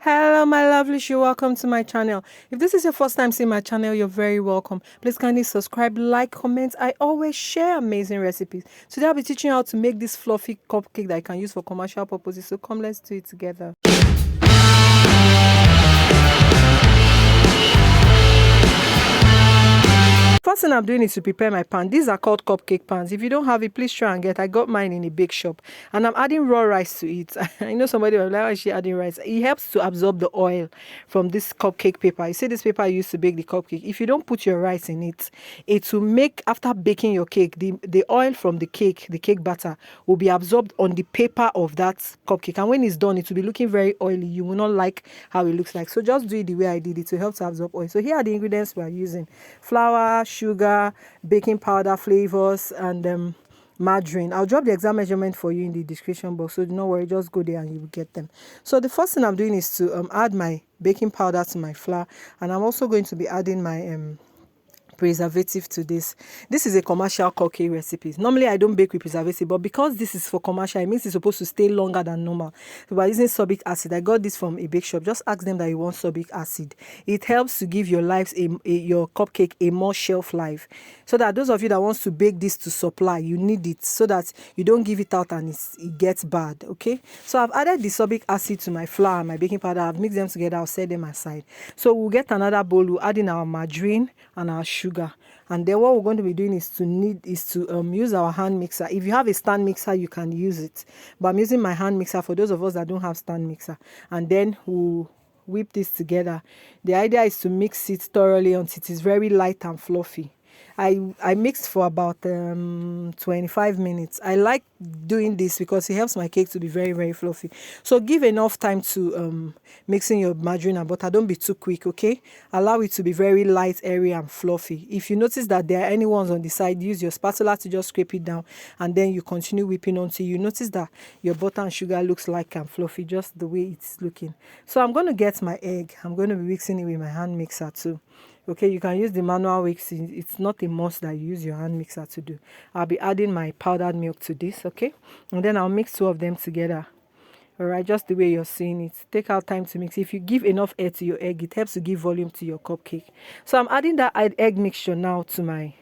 Hello, my lovelies. You're welcome to my channel. If this is your first time seeing my channel, you're very welcome. Please kindly subscribe, like, comment. I always share amazing recipes. Today, I'll be teaching you how to make this fluffy cupcake that I can use for commercial purposes. So come, let's do it together. First thing I'm doing is to prepare my pan. These are called cupcake pans. If you don't have it, please try and get. I got mine in a bake shop, and I'm adding raw rice to it. I know somebody will be like, why is she adding rice? It helps to absorb the oil from this cupcake paper. You see this paper I used to bake the cupcake. If you don't put your rice in it, it will make, after baking your cake, the oil from the cake batter will be absorbed on the paper of that cupcake, and when it's done, it will be looking very oily. You will not like how it looks like. So just do it the way I did it to help to absorb oil. So here are the ingredients we are using: flour, sugar, baking powder, flavors, and margarine. I'll drop the exact measurement for you in the description box, so don't worry, just go there and you will get them. So the first thing I'm doing is to add my baking powder to my flour, and I'm also going to be adding my preservative to this. This is a commercial cupcake recipe. Normally I don't bake with preservative, but because this is for commercial, it means it's supposed to stay longer than normal. So by using sorbic acid, I got this from a bake shop. Just ask them that you want sorbic acid. It helps to give your your cupcake a more shelf life, so that those of you that wants to bake this to supply, you need it so that you don't give it out and it gets bad. Okay, so I've added the sorbic acid to my flour and my baking powder. I've mixed them together. I'll set them aside. So we'll get another bowl. We'll add in our margarine and our sugar, and then what we're going to be doing is to use our hand mixer. If you have a stand mixer, you can use it, but I'm using my hand mixer for those of us that don't have stand mixer. And then we'll whip this together. The idea is to mix it thoroughly until it is very light and fluffy. I mixed for about 25 minutes. I like doing this because it helps my cake to be very, very fluffy. So give enough time to mixing your margarine and butter. Don't be too quick, okay? Allow it to be very light, airy, and fluffy. If you notice that there are any ones on the side, use your spatula to just scrape it down, and then you continue whipping until you notice that your butter and sugar looks like and fluffy, just the way it's looking. So I'm going to get my egg. I'm going to be mixing it with my hand mixer too. Okay, you can use the manual mixing. It's not a must that you use your hand mixer to do. I'll be adding my powdered milk to this, okay? And then I'll mix two of them together. All right, just the way you're seeing it. Take out time to mix. If you give enough air to your egg, it helps to give volume to your cupcake. So I'm adding that egg mixture now to my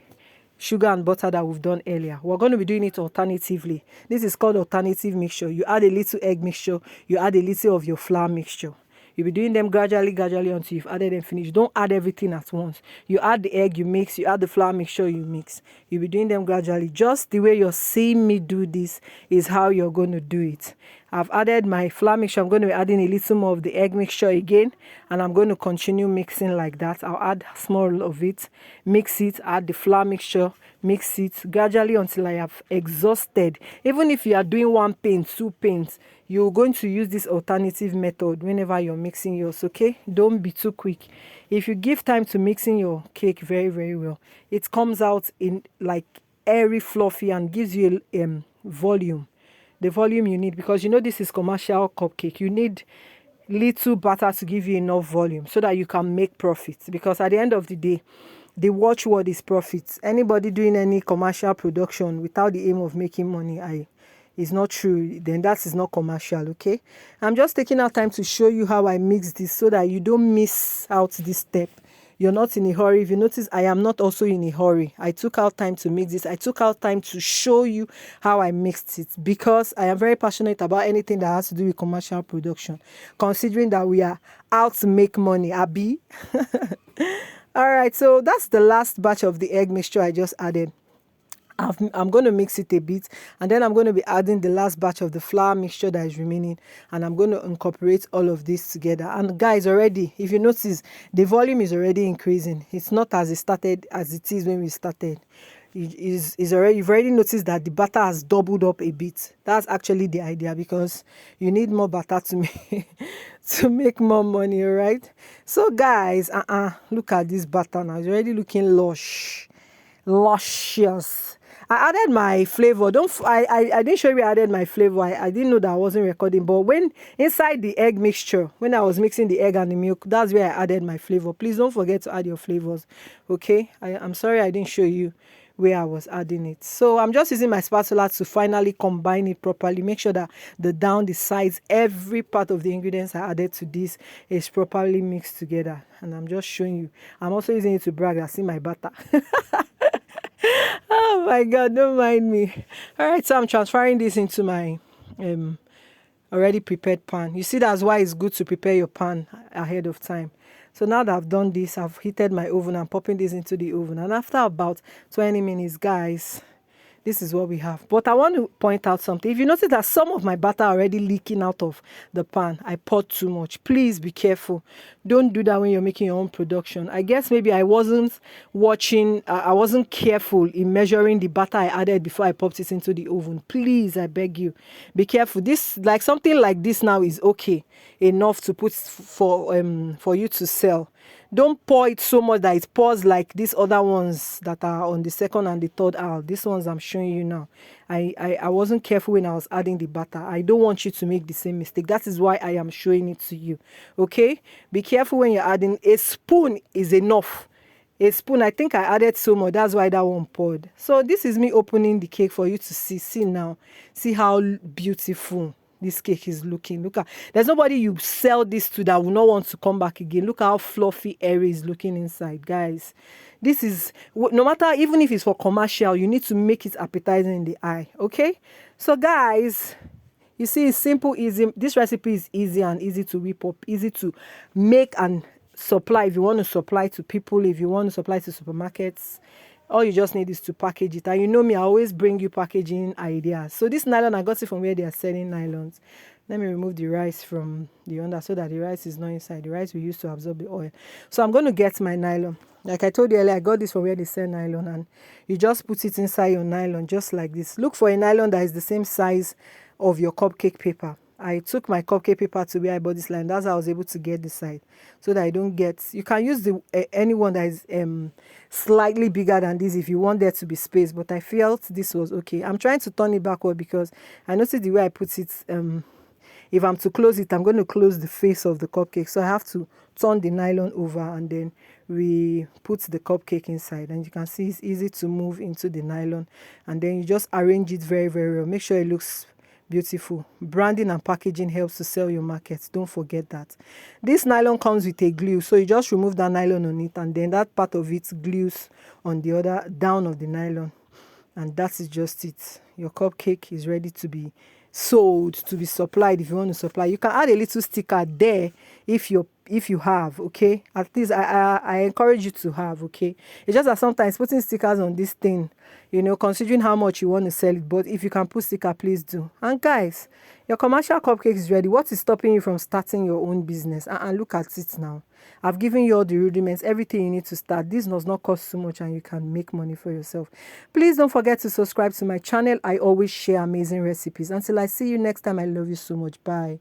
sugar and butter that we've done earlier. We're going to be doing it alternatively. This is called alternative mixture. You add a little egg mixture, you add a little of your flour mixture. You'll be doing them gradually until you've added them finished. Don't add everything at once. You add the egg, you mix. You add the flour mixture, you mix. You'll be doing them gradually. Just the way you're seeing me do this is how you're going to do it. I've added my flour mixture. I'm going to be adding a little more of the egg mixture again, and I'm going to continue mixing like that. I'll add small of it, mix it, add the flour mixture, mix it gradually until I have exhausted. Even if you are doing one paint, two paints, you're going to use this alternative method whenever you're mixing yours, okay? Don't be too quick. If you give time to mixing your cake very, very well, it comes out in like airy, fluffy, and gives you volume. The volume you need, because you know this is commercial cupcake. You need little butter to give you enough volume so that you can make profits, because at the end of the day, the watchword is profits. Anybody doing any commercial production without the aim of making money, is not true. Then that is not commercial, okay? I'm just taking out time to show you how I mix this so that you don't miss out this step. You're not in a hurry. If you notice, I am not also in a hurry. I took out time to mix this. I took out time to show you how I mixed it, because I am very passionate about anything that has to do with commercial production, considering that we are out to make money, Abby. All right, so that's the last batch of the egg mixture I just added. I'm going to mix it a bit, and then I'm going to be adding the last batch of the flour mixture that is remaining, and I'm going to incorporate all of this together. And guys, already, if you notice, the volume is already increasing. It's not as it is when we started. You've already noticed that the butter has doubled up a bit. That's actually the idea, because you need more butter to make to make more money. All right, so guys, look at this butter now. It's already looking luscious. I added my flavor. I didn't show you I added my flavor. I didn't know that I wasn't recording. But when inside the egg mixture, when I was mixing the egg and the milk, that's where I added my flavor. Please don't forget to add your flavors. Okay? I'm sorry I didn't show you where I was adding it. So I'm just using my spatula to finally combine it properly, make sure that the sides, every part of the ingredients I added to this is properly mixed together. And I'm just showing you. I'm also using it to brag. I see my butter. Oh my God, don't mind me. All right, so I'm transferring this into my already prepared pan. You see, that's why it's good to prepare your pan ahead of time. So now that I've done this, I've heated my oven. I'm popping this into the oven. And after about 20 minutes, guys, this is what we have. But I want to point out something. If you notice that some of my butter already leaking out of the pan, I poured too much. Please be careful. Don't do that when you're making your own production. I guess maybe I wasn't I wasn't careful in measuring the butter I added before I popped it into the oven. Please, I beg you, be careful. This, like something like this now, is okay enough to put for you to sell. Don't pour it so much that it pours like these other ones that are on the second and the third aisle. These ones I'm showing you now. I wasn't careful when I was adding the butter. I don't want you to make the same mistake. That is why I am showing it to you. Okay? Be careful when you're adding. A spoon is enough. A spoon, I think I added so much. That's why that one poured. So this is me opening the cake for you to see. See now. See how beautiful this cake is looking. Look at, there's nobody you sell this to that will not want to come back again. Look how fluffy, airy is looking inside, guys. This is, no matter, even if it's for commercial, you need to make it appetizing in the eye. Okay? So guys, you see, it's simple, easy. This recipe is easy and easy to whip up, easy to make and supply. If you want to supply to people, if you want to supply to supermarkets, all you just need is to package it. And you know me, I always bring you packaging ideas. So this nylon, I got it from where they are selling nylons. Let me remove the rice from the under so that the rice is not inside. The rice we use to absorb the oil. So I'm going to get my nylon. Like I told you earlier, I got this from where they sell nylon. And you just put it inside your nylon just like this. Look for a nylon that is the same size of your cupcake paper. I took my cupcake paper to where I bought this line. That's how I was able to get this side, so that I don't get. You can use the any one that is slightly bigger than this if you want there to be space. But I felt this was okay. I'm trying to turn it backward because I noticed the way I put it. If I'm to close it, I'm going to close the face of the cupcake. So I have to turn the nylon over and then we put the cupcake inside. And you can see it's easy to move into the nylon. And then you just arrange it very, very well. Make sure it looks beautiful. Branding and packaging helps to sell your market. Don't forget that. This nylon comes with a glue, so you just remove that nylon on it and then that part of it glues on the other down of the nylon, and that is just it. Your cupcake is ready to be sold, to be supplied. If you want to supply, you can add a little sticker there if you have. Okay, at least I encourage you to have. Okay, it's just that sometimes putting stickers on this thing, you know, considering how much you want to sell it, but if you can put sticker, please do. And guys, your commercial cupcake is ready. What is stopping you from starting your own business? And look at it now. I've given you all the rudiments, everything you need to start. This does not cost too much and you can make money for yourself. Please don't forget to subscribe to my channel. I always share amazing recipes. Until I see you next time, I love you so much. Bye.